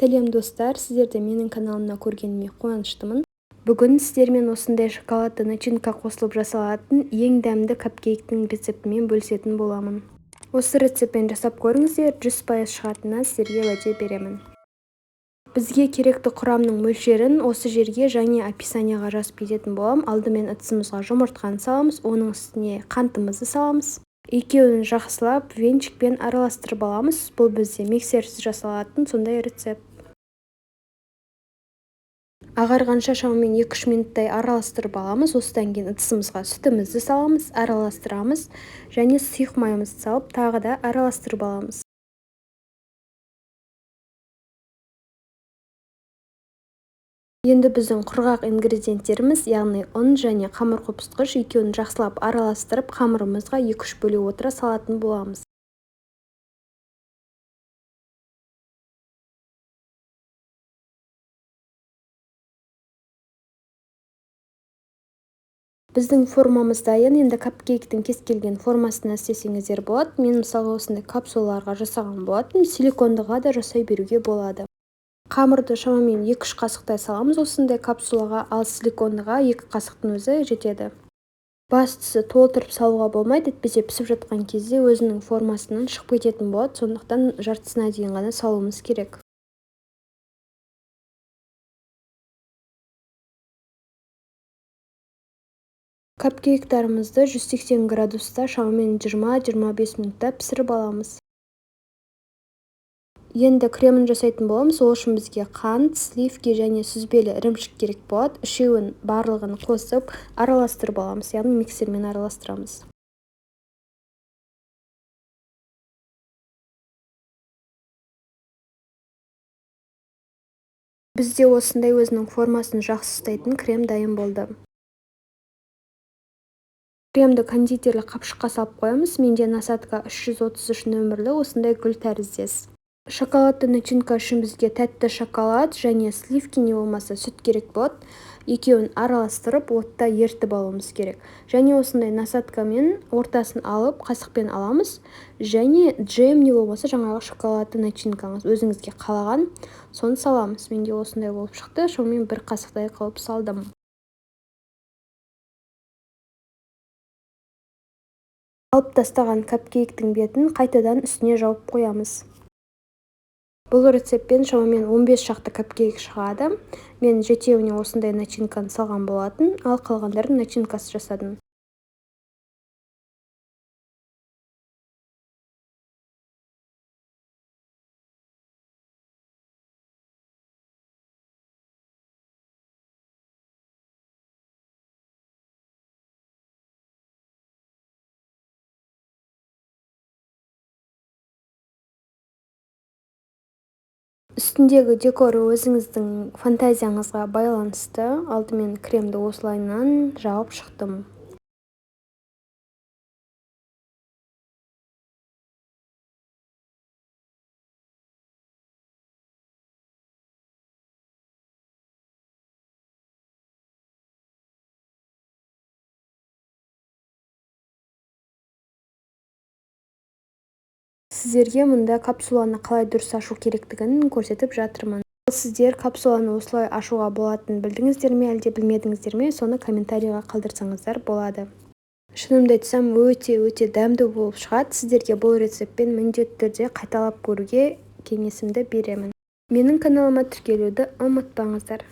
Сәлем достар, сіздерді менің каналымда көргеніме қуаныштымын. Бүгін сіздермен осындай шоколадты начинка қосылып жасалатын ең дәмді капкейктің рецептімен бөлісетін боламын. Осы рецептпен жасап көріңіздер, 100% шығатынына сіздерге уәде беремін. Бізге керекті құрамның мөлшерін осы жерге және описанияға жазып кететін боламын. Алдымен ыдысымызға жұмыртқаны саламыз, оның үстіне қантымызды саламыз. Екеуін жақсылап венчикпен араластырып аламыз. Бұл бізде миксерсіз жасалатын сондай рецепт. Ағарғанша шамамен 2-3 минуттай араластырып аламыз. Осыдан кейін ыдысымызға сүтімізді саламыз, араластырамыз және сұйық майымызды салып тағы да араластырып аламыз. Енді біздің құрғақ ингредиенттеріміз, яғни ұн және қамыр қопсытқыш екеуін жақсылап араластырып, қамырымызға 2-3 бөле отыра салатын боламыз. Біздің формамыз дайын. Енді капкейктің кез келген формасына істесеңіздер болады. Мен мысалы осындай капсулаларға жасаған болатын, силикондыға да жасай беруге болады. Қамырды шамамен 2-3 қасықтай саламыз осындай капсулаға, ал силикондыға 2 қасықтың өзі жетеді. Бастысы толтырып салуға болмайды, әйтпесе пісіп жатқан кезде өзінің формасынан шығып кететін болады, сондықтан жартысына дейін ғана салуымыз керек. Капкейктарымызды 180 градуста шамамен 20-25 минутта пісіріп аламыз. Енді кремін жасайтын боламыз. Ол үшін бізге қант, сливки және сүзбелі ірімшік керек болады. Үшеуін барлығын қосып араластырып аламыз, яғни миксермен араластырамыз. Бізде осындай өзінің формасын жақсы ұстайтын крем дайын болды. Кремді кондитерлік қапшыққа салып қоямыз. Менде насадка 333 нөмірлі осындай гүл тәріздес. Шоколадты начинка үшін бізге тәтті шоколад және сливки не болмаса сүт керек болады. Екеуін араластырып, отта ертіп алуымыз керек. Және осындай насадкамен ортасын алып, қасықпен аламыз. Және джем не болмаса жаңағы шоколадты начинкаңыз өзіңізге қалаған, соны саламыз. Менде осындай болып шықты, шамамен 1 қасықтай қылып салдым. Алып тастаған капкейктің бетін қайтадан үстіне жауып қоямыз. Бұл рецептпен шамамен 15 шақты капкейк шығады. Мен жетеуіне осындай начинканы салған болатын, ал қалғандарын начинкасы жасадым. Үстіндегі декоры өзіңіздің фантазияңызға байланысты. Алдымен кремді осылайынан жағып шықтым. Сіздерге мұнда капсуланы қалай дұрыс ашу керектігін көрсетіп жатырмын. Сіздер капсуланы осылай ашуға болатынын білдіңіздер ме, әлде білмедіңіздер ме, соны комментарийға қалдырсаңыздар болады. Шынымды айтсам, өте дәмді болып шығады. Сіздерге бұл рецептпен міндетті түрде қайталап көруге кеңесімді беремін. Менің каналыма тіркелуді ұмытпаңыздар.